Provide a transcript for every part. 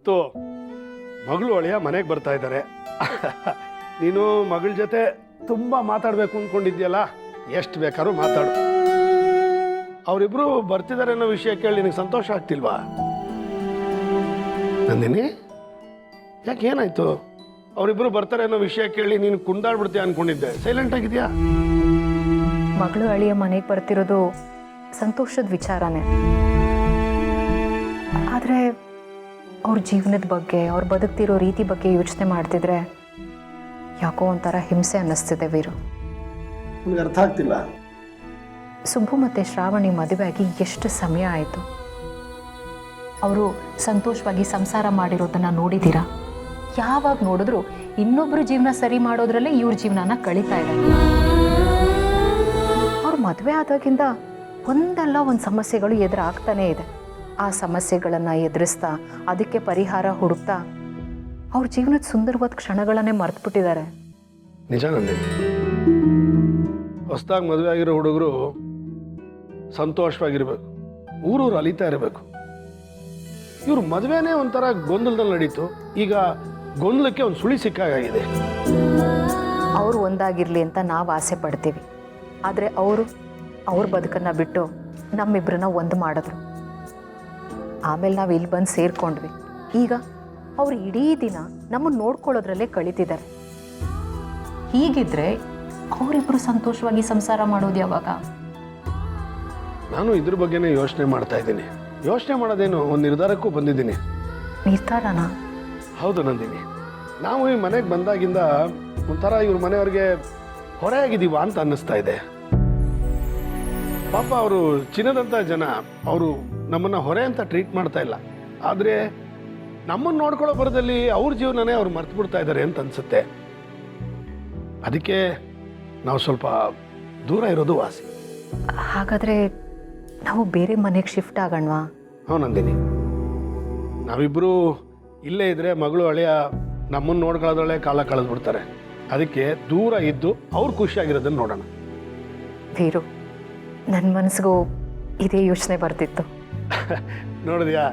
ಇವತ್ತು ಮಗಳು ಅಳಿಯ ಮನೆಗೆ ಬರ್ತಾ ಇದ್ದಾರೆ. ನೀನು ಮಗಳ ಜೊತೆ ತುಂಬ ಮಾತಾಡಬೇಕು ಅಂದ್ಕೊಂಡಿದ್ಯಲ್ಲ, ಎಷ್ಟು ಬೇಕಾದ್ರೂ ಮಾತಾಡು. ಅವರಿಬ್ರು ಬರ್ತಿದ್ದಾರೆ ಅನ್ನೋ ವಿಷಯ ಕೇಳಿ ನಿನಗೆ ಸಂತೋಷ ಆಗ್ತಿಲ್ವಾ ನಂದಿನಿ? ಯಾಕೆ ಏನಾಯ್ತು? ಅವರಿಬ್ರು ಬರ್ತಾರೆ ಅನ್ನೋ ವಿಷಯ ಕೇಳಿ ನೀನು ಕುಂದಾಡ್ಬಿಡ್ತೀಯ ಅನ್ಕೊಂಡಿದ್ದೆ, ಸೈಲೆಂಟ್ ಆಗಿದ್ಯಾ? ಮಗಳು ಅಳಿಯ ಮನೆಗೆ ಬರ್ತಿರೋದು ಸಂತೋಷದ ವಿಚಾರನೇ. ಆದರೆ ಅವ್ರ ಜೀವನದ ಬಗ್ಗೆ, ಅವ್ರು ಬದುಕ್ತಿರೋ ರೀತಿ ಬಗ್ಗೆ ಯೋಚನೆ ಮಾಡ್ತಿದ್ರೆ ಯಾಕೋ ಒಂಥರ ಹಿಂಸೆ ಅನ್ನಿಸ್ತಿದೆ ವೀರು. ನಿನಗೆ ಅರ್ಥ ಆಗ್ತಿಲ್ಲ? ಸುಬ್ಬು ಮತ್ತು ಶ್ರಾವಣಿ ಮದುವೆಯಾಗಿ ಎಷ್ಟು ಸಮಯ ಆಯಿತು. ಅವರು ಸಂತೋಷವಾಗಿ ಸಂಸಾರ ಮಾಡಿರೋದನ್ನು ನೋಡಿದ್ದೀರಾ? ಯಾವಾಗ ನೋಡಿದ್ರು ಇನ್ನೊಬ್ಬರು ಜೀವನ ಸರಿ ಮಾಡೋದ್ರಲ್ಲೇ ಇವ್ರ ಜೀವನನ ಕಳೀತಾ ಇದ್ದಾರೆ. ಅವ್ರ ಮದುವೆ ಆದಾಗಿಂದ ಒಂದಲ್ಲ ಒಂದು ಸಮಸ್ಯೆಗಳು ಎದುರಾಗ್ತಾನೇ ಇದೆ. ಆ ಸಮಸ್ಯೆಗಳನ್ನು ಎದುರಿಸ್ತಾ ಅದಕ್ಕೆ ಪರಿಹಾರ ಹುಡುಕ್ತಾ ಅವ್ರ ಜೀವನದ ಸುಂದರವಾದ ಕ್ಷಣಗಳನ್ನೇ ಮರೆತುಬಿಟ್ಟಿದ್ದಾರೆ. ನಿಜ ನಂದಿನಿ, ಹೊಸದಾಗಿ ಮದುವೆ ಆಗಿರೋ ಹುಡುಗರು ಸಂತೋಷವಾಗಿರ್ಬೇಕು, ಊರೂರು ಅಲಿತಾ ಇರಬೇಕು. ಇವ್ರ ಮದುವೆನೇ ಒಂಥರ ಗೊಂದಲದಲ್ಲಿ ನಡೀತು. ಈಗ ಗೊಂದಲಕ್ಕೆ ಒಂದು ಸುಳಿ ಸಿಕ್ಕಾಗಿದೆ. ಅವರು ಒಂದಾಗಿರಲಿ ಅಂತ ನಾವು ಆಸೆ ಪಡ್ತೀವಿ, ಆದರೆ ಅವ್ರ ಬದುಕನ್ನು ಬಿಟ್ಟು ನಮ್ಮಿಬ್ಬರನ್ನ ಒಂದು ಮಾಡಿದ್ರು. ಆಮೇಲೆ ನಾವು ಇಲ್ಲಿ ಬಂದು ಸೇರಿಕೊಂಡ್ವಿ. ಈಗ ಅವ್ರು ಇಡೀ ದಿನ ನಮ್ಮನ್ನು ನೋಡ್ಕೊಳ್ಳೋದ್ರಲ್ಲೇ ಕಳೀತಿದ್ದಾರೆ. ಹೀಗಿದ್ರೆ ಅವರಿಬ್ಬರು ಸಂತೋಷವಾಗಿ ಸಂಸಾರ ಮಾಡೋದು ಯಾವಾಗ? ನಾನು ಇದ್ರ ಬಗ್ಗೆನೇ ಯೋಚನೆ ಮಾಡ್ತಾ ಇದ್ದೀನಿ. ಯೋಚನೆ ಮಾಡೋದೇನು, ಒಂದು ನಿರ್ಧಾರಕ್ಕೂ ಬಂದಿದ್ದೀನಿ. ನಿರ್ಧಾರನಾ? ಹೌದು ನಂದಿನಿ, ನಾವು ಈ ಮನೆಗೆ ಬಂದಾಗಿಂದ ಒಂಥರ ಇವ್ರ ಮನೆಯವ್ರಿಗೆ ಹೊರೆ ಆಗಿದ್ದೀವ ಅಂತ ಅನ್ನಿಸ್ತಾ ಇದೆ. ಪಾಪ ಅವರು ಚಿನ್ನದಂಥ ಜನ, ಅವರು ನಮ್ಮನ್ನು ಹೊರೆ ಅಂತ ಟ್ರೀಟ್ ಮಾಡ್ತಾ ಇಲ್ಲ. ಆದರೆ ನಮ್ಮನ್ನು ನೋಡ್ಕೊಳ್ಳೋ ಬರದಲ್ಲಿ ಅವ್ರ ಜೀವನನೇ ಅವ್ರು ಮರ್ತು ಬಿಡ್ತಾ ಇದ್ದಾರೆ ಅಂತ ಅನ್ಸುತ್ತೆ. ಅದಕ್ಕೆ ನಾವು ಸ್ವಲ್ಪ ದೂರ ಇರೋದು ವಾಸಿ. ಹಾಗಾದರೆ ನಾವು ಬೇರೆ ಮನೆಗೆ ಶಿಫ್ಟ್ ಆಗೋಣವಾ? ಹ್ಞೂ ನಂದಿನಿ, ನಾವಿಬ್ಬರು ಇಲ್ಲೇ ಇದ್ದರೆ ಮಗಳು ಅಳಿಯ ನಮ್ಮನ್ನು ನೋಡ್ಕೊಳ್ಳೋದ್ರಲ್ಲೇ ಕಾಲ ಕಳೆದ್ಬಿಡ್ತಾರೆ. ಅದಕ್ಕೆ ದೂರ ಇದ್ದು ಅವ್ರು ಖುಷಿಯಾಗಿರೋದನ್ನು ನೋಡೋಣ. ವೀರು, ನನ್ನ ಮನಸ್ಸಿಗೂ ಇದೇ ಯೋಚನೆ ಬರ್ತಿತ್ತು. ನೋಡಿದ್ಯಾ,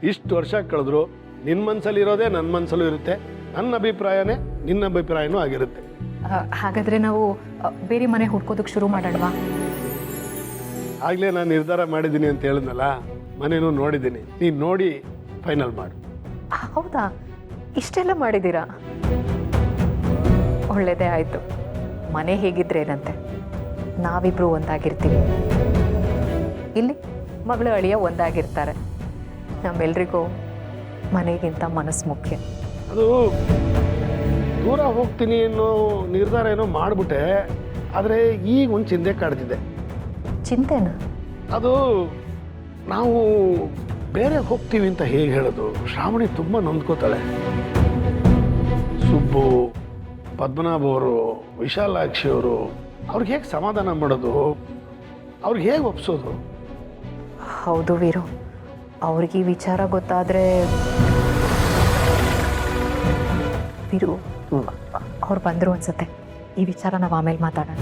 ಇಷ್ಟು ವರ್ಷ ಕಳೆದ್ರು ನಿನ್ನ ಮನಸ್ಸಲ್ಲಿ ಇರೋದೇ ನನ್ನ ಮನಸ್ಸಲ್ಲೂ ಇರುತ್ತೆ. ನನ್ನ ಅಭಿಪ್ರಾಯನೇ ನಿನ್ನ ಅಭಿಪ್ರಾಯನೂ ಆಗಿರುತ್ತೆ. ಹಾಗಾದರೆ ನಾವು ಬೇರೆ ಮನೆ ಹುಡ್ಕೋದಕ್ಕೆ ಶುರು ಮಾಡೋಣವಾ? ಆಗಲೇ ನಾನು ನಿರ್ಧಾರ ಮಾಡಿದ್ದೀನಿ ಅಂತ ಹೇಳಿದ್ನಲ್ಲ, ಮನೇನೂ ನೋಡಿದ್ದೀನಿ. ನೀನು ನೋಡಿ ಫೈನಲ್ ಮಾಡು. ಹೌದಾ? ಇಷ್ಟೆಲ್ಲ ಮಾಡಿದ್ದೀರಾ? ಒಳ್ಳೆಯದೇ ಆಯಿತು. ಮನೆ ಹೇಗಿದ್ರೇನಂತೆ, ನಾವಿಬ್ಬರು ಒಂದಾಗಿರ್ತೀವಿ. ಇಲ್ಲಿ ಮಗಳು ಅಳಿಯ ಒಂದಾಗಿರ್ತಾರೆ. ನಮ್ಮೆಲ್ರಿಗೂ ಮನೆಗಿಂತ ಮನಸ್ಸು ಮುಖ್ಯ. ಅದು ದೂರ ಹೋಗ್ತೀನಿ ಅನ್ನೋ ನಿರ್ಧಾರ ಏನೋ ಮಾಡಿಬಿಟ್ಟೆ. ಆದರೆ ಈಗ ಒಂದು ಚಿಂತೆ ಕಾಡ್ತಿದೆ. ಚಿಂತೆನಾ? ಅದು ನಾವು ಬೇರೆ ಹೋಗ್ತೀವಿ ಅಂತ ಹೇಗೆ ಹೇಳೋದು? ಶ್ರಾವಣಿ ತುಂಬ ನೊಂದ್ಕೋತಾಳೆ. ಸುಬ್ಬು, ಪದ್ಮನಾಭ ಅವರು, ವಿಶಾಲಾಕ್ಷಿ ಅವರು, ಅವ್ರಿಗೆ ಹೇಗೆ ಸಮಾಧಾನ ಮಾಡೋದು? ಅವ್ರಿಗೆ ಹೇಗೆ ಒಪ್ಸೋದು? ಹೌದು ವೀರು, ಅವ್ರಿಗೆ ಈ ವಿಚಾರ ಗೊತ್ತಾದರೆ ವೀರು ಅವ್ರು ಬಂದರು ಅನ್ಸುತ್ತೆ. ಈ ವಿಚಾರ ನಾವು ಆಮೇಲೆ ಮಾತಾಡೋಣ.